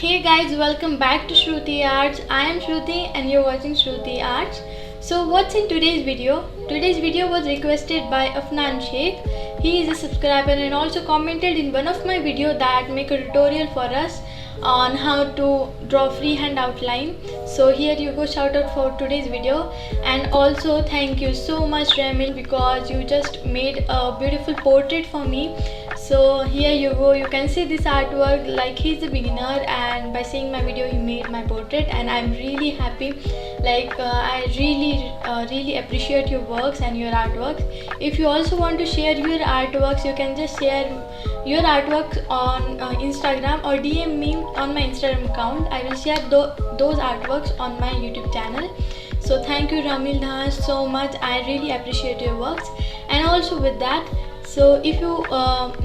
Hey guys, welcome back to Shruti Arts. I am Shruti and you're watching Shruti Arts. So what's in today's video? Today's video was requested by Afnan Sheikh. He is a subscriber and also commented in one of my video that make a tutorial for us on how to draw freehand outline. So here you go, shout out for today's video. And also thank you so much Ramil, because you just made a beautiful portrait for me. So here you go, you can see this artwork, like he's a beginner and by seeing my video he made my portrait and I'm really happy. I really appreciate your works and your artworks. If you also want to share your artworks, you can just share your artworks on Instagram or DM me on my Instagram account. I will share those artworks on my YouTube channel. So thank you Ramil Dhas so much, I really appreciate your works. And also with that, so if you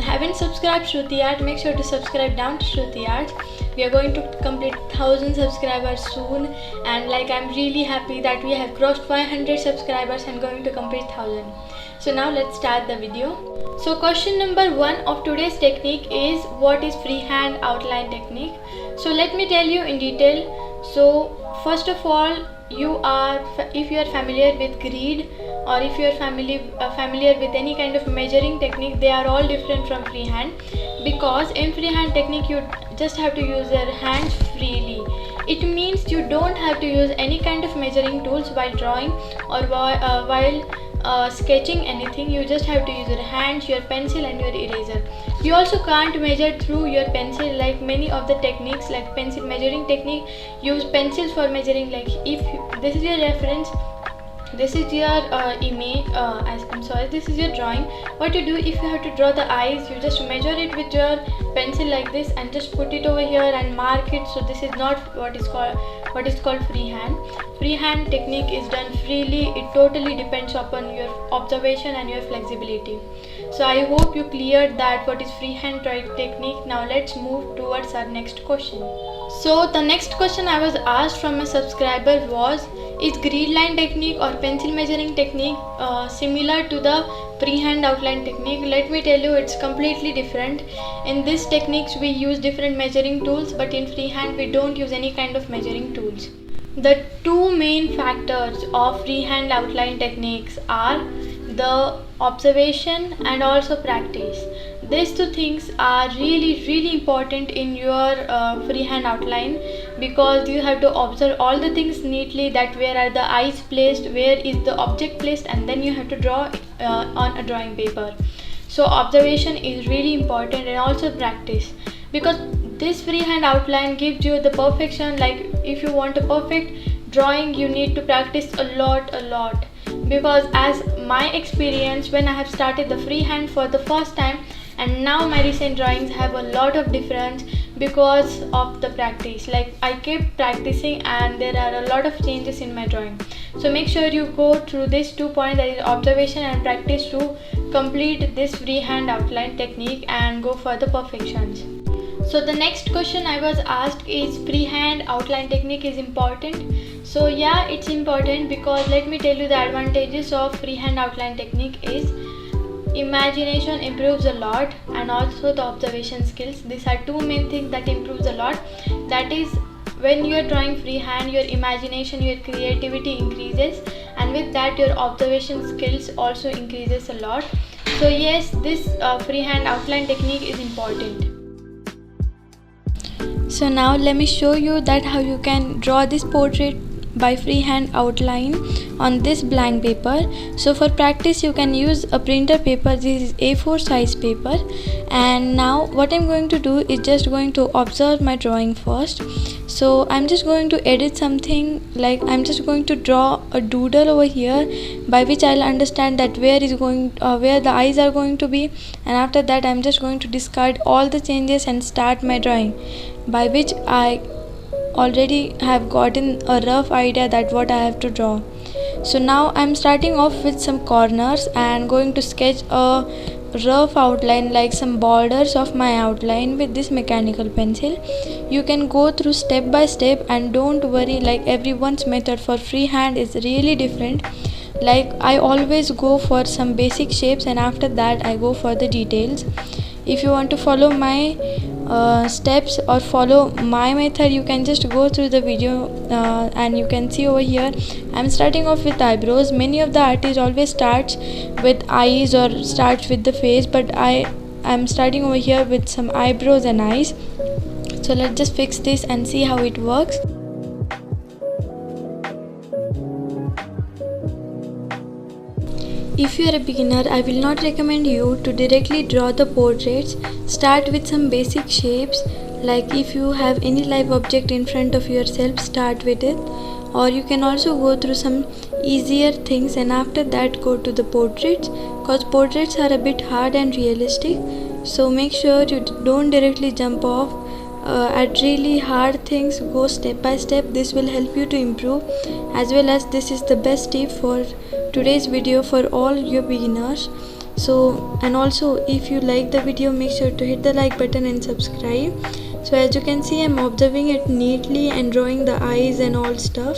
haven't subscribed Shruti Art, make sure to subscribe down to Shruti Art. We are going to complete 1000 subscribers soon, and I'm really happy that we have crossed 500 subscribers and going to complete 1000. So now let's start the video. So question number 1 of today's technique is, what is freehand outline technique? So let me tell you in detail. So first of all, if you are familiar with grid, or if you are familiar with any kind of measuring technique, they are all different from freehand, because in freehand technique you just have to use your hands freely. It means you don't have to use any kind of measuring tools while drawing or while sketching anything. You just have to use your hands, your pencil and your eraser. You also can't measure through your pencil, like many of the techniques, like pencil measuring technique use pencils for measuring. Like if this is your reference, this is your this is your drawing. What you do, if you have to draw the eyes, you just measure it with your pencil like this and just put it over here and mark it. So this is not what is called freehand. Freehand technique is done freely. It totally depends upon your observation and your flexibility. So I hope you cleared that what is freehand technique. Now let's move towards our next question. So the next question I was asked from a subscriber was, is grid line technique or pencil measuring technique similar to the freehand outline technique? Let me tell you, it's completely different. In these techniques we use different measuring tools, but in freehand we don't use any kind of measuring tools. The two main factors of freehand outline techniques are the observation and also practice. These two things are really important in your freehand outline, because you have to observe all the things neatly, that where are the eyes placed, where is the object placed, and then you have to draw on a drawing paper. So observation is really important, and also practice, because this freehand outline gives you the perfection. Like if you want a perfect drawing, you need to practice a lot, because as my experience, when I have started the freehand for the first time and now my recent drawings have a lot of difference because of the practice. Like I kept practicing and there are a lot of changes in my drawing. So make sure you go through these 2 points, that is observation and practice, to complete this freehand outline technique and go for the perfections. So the next question I was asked is, freehand outline technique is important? So yeah, it's important, because let me tell you the advantages of freehand outline technique is, imagination improves a lot, and also the observation skills. These are two main things that improves a lot. That is, when you are drawing freehand, your imagination, your creativity increases, and with that your observation skills also increases a lot. So yes, this freehand outline technique is important. So now let me show you that how you can draw this portrait by freehand outline on this blank paper. So for practice you can use a printer paper. This is A4 size paper, and now what I'm going to do is just going to observe my drawing first. So I'm just going to edit something, like I'm just going to draw a doodle over here, by which I'll understand that where the eyes are going to be, and after that I'm just going to discard all the changes and start my drawing, by which I already have gotten a rough idea that what I have to draw. So now I'm starting off with some corners and going to sketch a rough outline, like some borders of my outline with this mechanical pencil. You can go through step by step, and don't worry, like everyone's method for freehand is really different. Like I always go for some basic shapes and after that I go for the details. If you want to follow my steps or follow my method, you can just go through the video and you can see over here I'm starting off with eyebrows. Many of the artists always starts with eyes or starts with the face, but I'm starting over here with some eyebrows and eyes. So let's just fix this and see how it works. If you are a beginner, I will not recommend you to directly draw the portraits. Start with some basic shapes, like if you have any live object in front of yourself, start with it. Or you can also go through some easier things and after that go to the portraits, because portraits are a bit hard and realistic. So make sure you don't directly jump off at really hard things. Go step by step. This will help you to improve, as well as this is the best tip for today's video for all your beginners. So, and also if you like the video, make sure to hit the like button and subscribe. So as you can see, I'm observing it neatly and drawing the eyes and all stuff,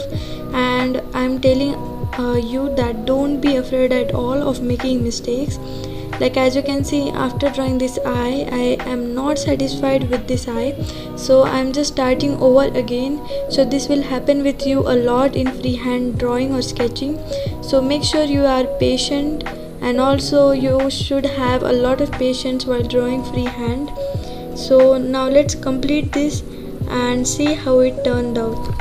and I'm telling you that don't be afraid at all of making mistakes. Like as you can see, after drawing this eye, I am not satisfied with this eye, so I'm just starting over again. So this will happen with you a lot in freehand drawing or sketching. So make sure you are patient, and also you should have a lot of patience while drawing freehand. So now let's complete this and see how it turned out.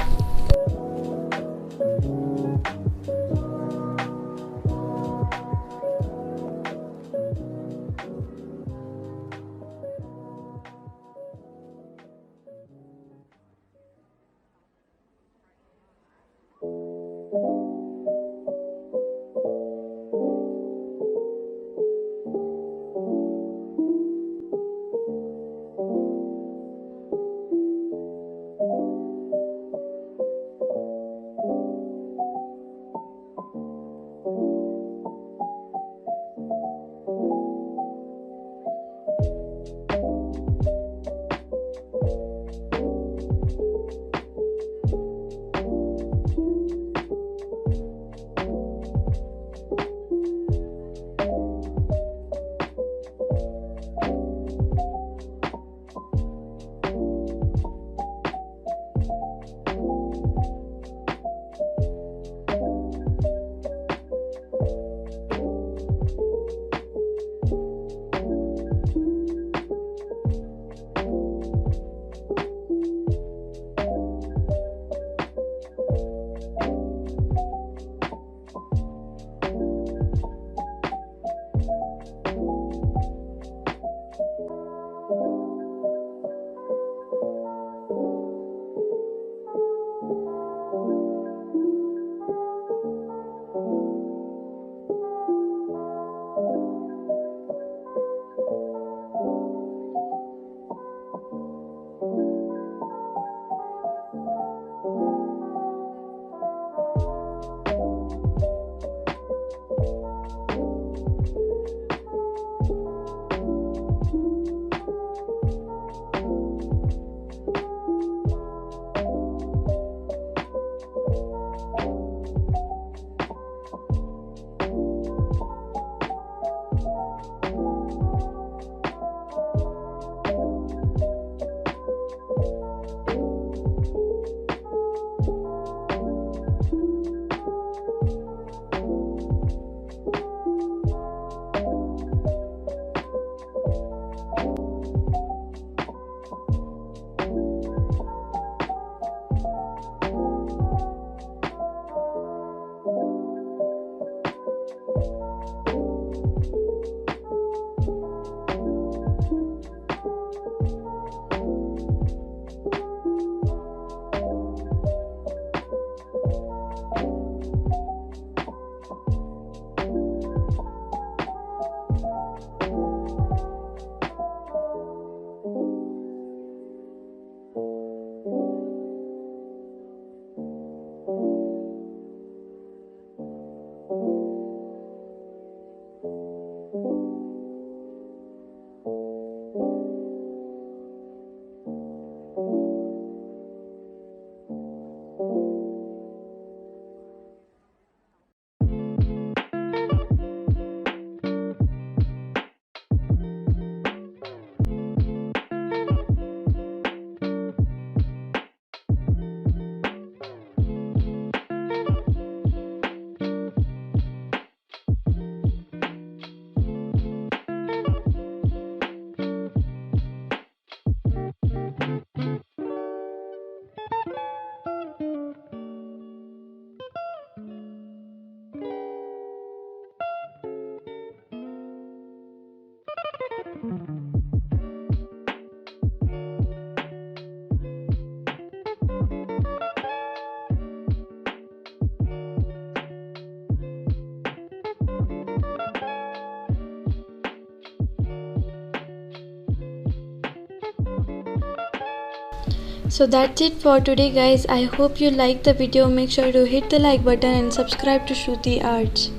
So that's it for today guys. I hope you liked the video. Make sure to hit the like button and subscribe to Shruti Arts.